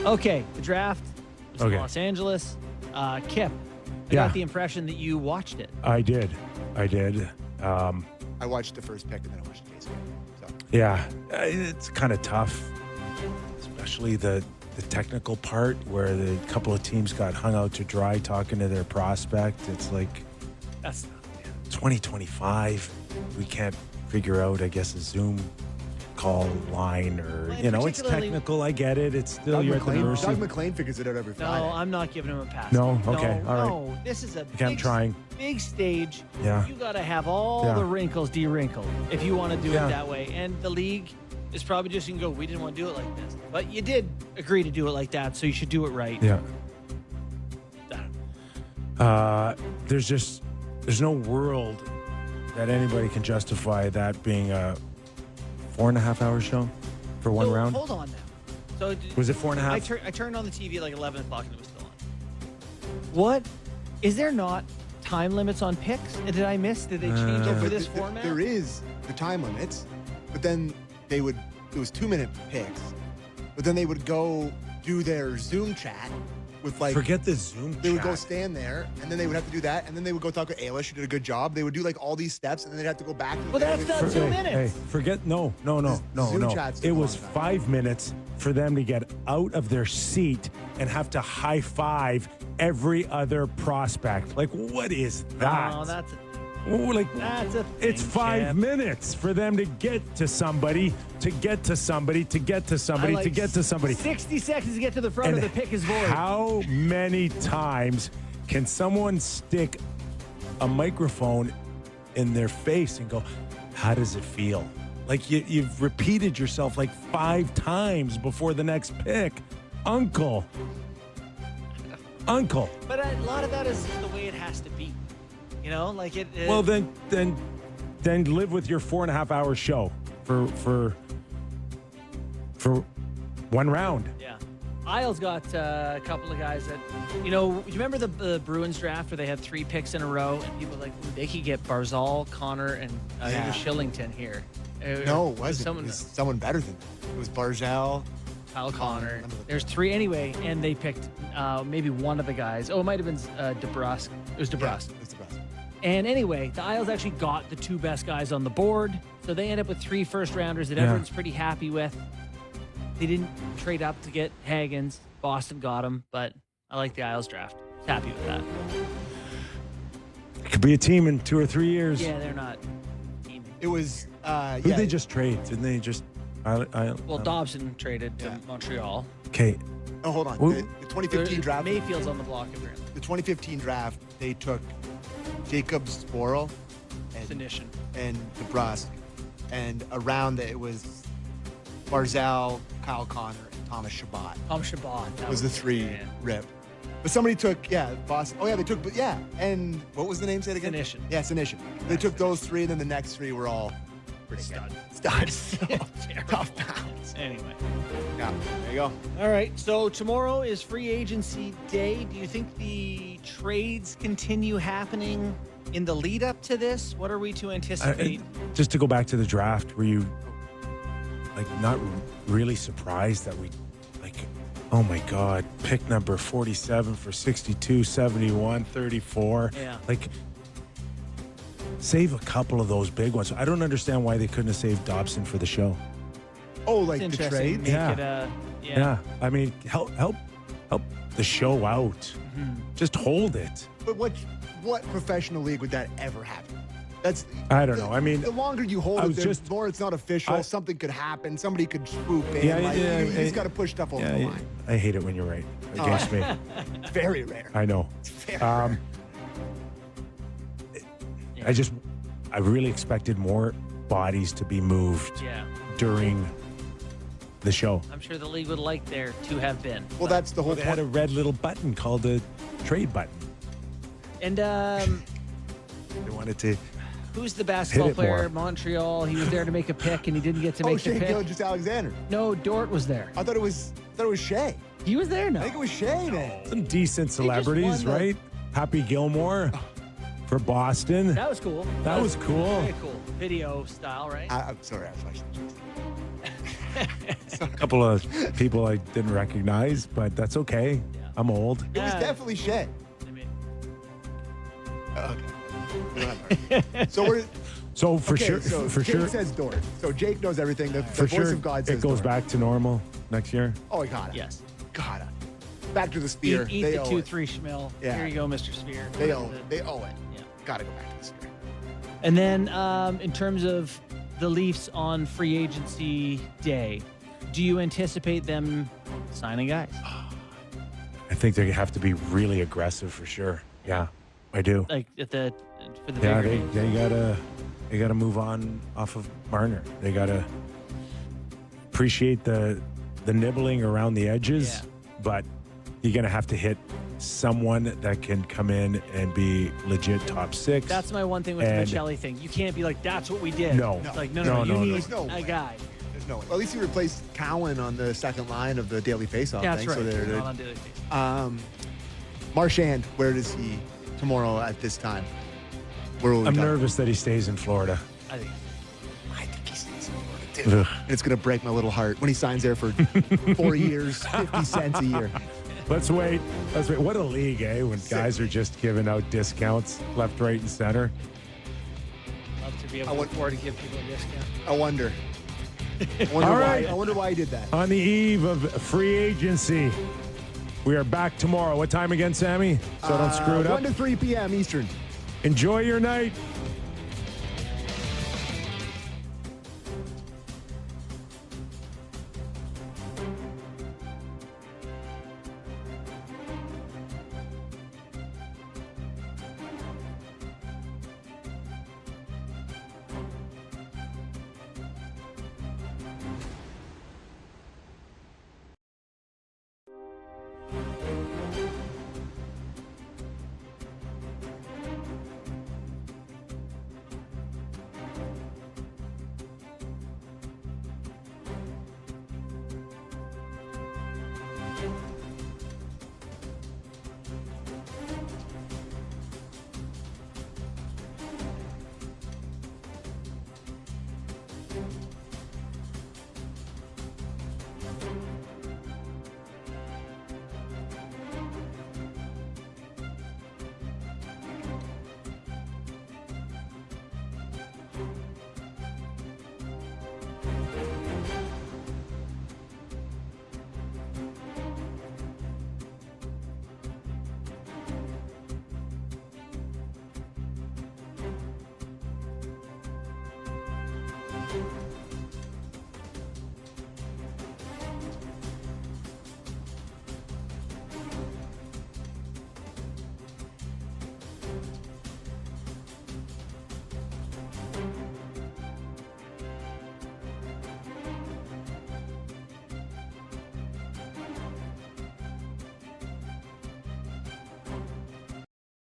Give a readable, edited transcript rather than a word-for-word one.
Okay, the draft was in Okay. Los Angeles. Kip, I Yeah. got the impression that you watched it. I did. I watched the first pick and then I watched the case game. So. Yeah, it's kind of tough, especially the technical part where the couple of teams got hung out to dry talking to their prospect. It's like That's 2025. We can't figure out, I guess, a Zoom call line or, Well, it's particularly- technical. I get it. It's still Doug you're at the mercy. McLean figures it out every no, Friday. I'm not giving him a pass. No? Okay, all right. No, this is a Okay, I'm trying. big stage. Yeah. You got to have all Yeah. the wrinkles de-wrinkled if you want to do Yeah. it that way. And the league is probably just going to go, we didn't want to do it like this. But you did agree to do it like that, so you should do it right. Yeah. There's no world that anybody can justify that being a 4.5 hour show for one So, round. Hold on now. So Was it 4.5? I turned on the TV at like 11 o'clock and it was still on. What? Is there not time limits on picks? And did I miss? Did they change it for But this th- format? There is the time limits, but then it was 2-minute picks, but then they would go do their Zoom chat with like. Forget the Zoom They would go chat. stand there, and then they would have to do that, and then they would go talk to Ayla. She did a good job. They would do like all these steps, and then they'd have to go back. To Well, that's not For- 2 Hey, minutes. forget no. Zoom chats It took was a long time. 5 minutes for them to get out of their seat and have to high five every other prospect. Like, what is that? No, that's That's a It's thing, 5 Chip. minutes for them to get to somebody, to get to somebody, to get to somebody, I to like get to somebody. 60 seconds to get to the front of the pick is void. How many times can someone stick a microphone in their face and go, how does it feel? Like you've repeated yourself like 5 times before the next pick. Uncle. But a lot of that is the way it has to be. You know, like it. Well, then live with your 4.5 hour show for one round. Yeah. Isles got a couple of guys that, you remember the Bruins draft where they had 3 picks in a row and people were like, ooh, they could get Barzal, Connor, and Yeah. Shillington here. No, it wasn't. Someone, It was someone better than that. It was Barzal. Kyle Connor. Let me look There's 3 anyway, and they picked maybe one of the guys. Oh, it might have been DeBrusque. It was DeBrusque. Yeah, it's the best. And anyway, the Isles actually got the 2 best guys on the board. So they end up with 3 first rounders that Yeah. everyone's pretty happy with. They didn't trade up to get Hagens. Boston got him, but I like the Isles draft. Happy with that. It could be a team in 2 or 3 years. Yeah, they're not teaming. It was. Who'd they just trade? Didn't they just? Well, Dobson traded to Yeah. Montreal. Okay. Oh, hold on. Who- The 2015 draft. Mayfield's on the block apparently. The 2015 draft. They took Jacob Sporel Finition. and DeBrusque, and around that it was Barzal, Kyle Connor, and Thomas Shabbat. Tom Shabbat. That Was the 3 yeah. rip. But somebody took, Boston. Oh, yeah, they took, and what was the name? Say it again. Finition. Yeah, Sinishin. They took those 3, and then the next 3 were all pretty Stud. good. Studs. Terrible. Tough pounds. Anyway. Yeah, there you go. All right. So tomorrow is free agency day. Do you think the trades continue happening in the lead up to this? What are we to anticipate? Just to go back to the draft, were you not really surprised that we oh my God, pick number 47 for 62, 71, 34. Yeah. Save a couple of those big ones. I don't understand why they couldn't have saved Dobson for the show. Oh, like It's the interesting. trade? Make Yeah. it Yeah. I mean, help the show out. Just hold it. But what professional league would that ever happen? That's I don't know. I mean, the longer you hold I it, was the just- more it's not official. Something could happen. Somebody could swoop in. You just got to push stuff over the line. I hate it when you're right against me. Very rare. I know. Very rare. I really expected more bodies to be moved Yeah. during the show. I'm sure the league would like there to have been. Well, that's the whole They had point. a red little button called the trade button. And They wanted to. who's the basketball Hit it player more. in Montreal? He was there to make a pick and he didn't get to Oh, make the Shea pick. Gilgeous Alexander. No, Dort was there. I thought it was Shea. He was there I now. think it was Shea, man. Some decent celebrities, won the- right? Happy Gilmore for Boston. That was cool. That was cool. Very cool. Video style, right? I'm sorry, I flashed the A couple of people I didn't recognize, but that's okay. Yeah. I'm old. It was definitely shit. I mean, Okay. We don't have our- So we're So for okay, sure, So for Jake sure, says Dort. So Jake knows everything. The for voice sure, of God says it goes Dort. back to normal next year. Oh, gotta. yes. Gotta. Back to the Spear. Eat They the owe 2-3 schmill. Yeah. Here you go, Mr. Spear. They owe it. They owe it. Yeah. Gotta go back to the Spear. And then in terms of the Leafs on free agency day, do you anticipate them signing guys? I think they have to be really aggressive for sure. Yeah, I do. Like at the for the Yeah, bigger names? they gotta move on off of Marner. They gotta appreciate the nibbling around the edges, Yeah. but you're gonna have to hit someone that can come in and be legit top six. That's my one thing with And- the Michelli thing. You can't be like, that's what we did. No. It's like, no, No, you no, need There's no a way. guy. There's no way. Well, at least he replaced Cowan on the second line of the Daily Faceoff That's thing. right. So Not they're, on daily basis. Marchand, where does he tomorrow at this time? Where will we I'm go? nervous that he stays in Florida. I think. I think he stays in Florida, too. Ugh. And it's going to break my little heart when he signs there for 4 years, 50 cents a year. Let's wait. What a league, eh? When guys are just giving out discounts left, right, and center. Love to be able I to want- afford to give people a discount. I wonder. All right. I wonder why he did that. On the eve of free agency, we are back tomorrow. What time again, Sammy? So I don't screw it up. 1 to 3 p.m. Eastern. Enjoy your night.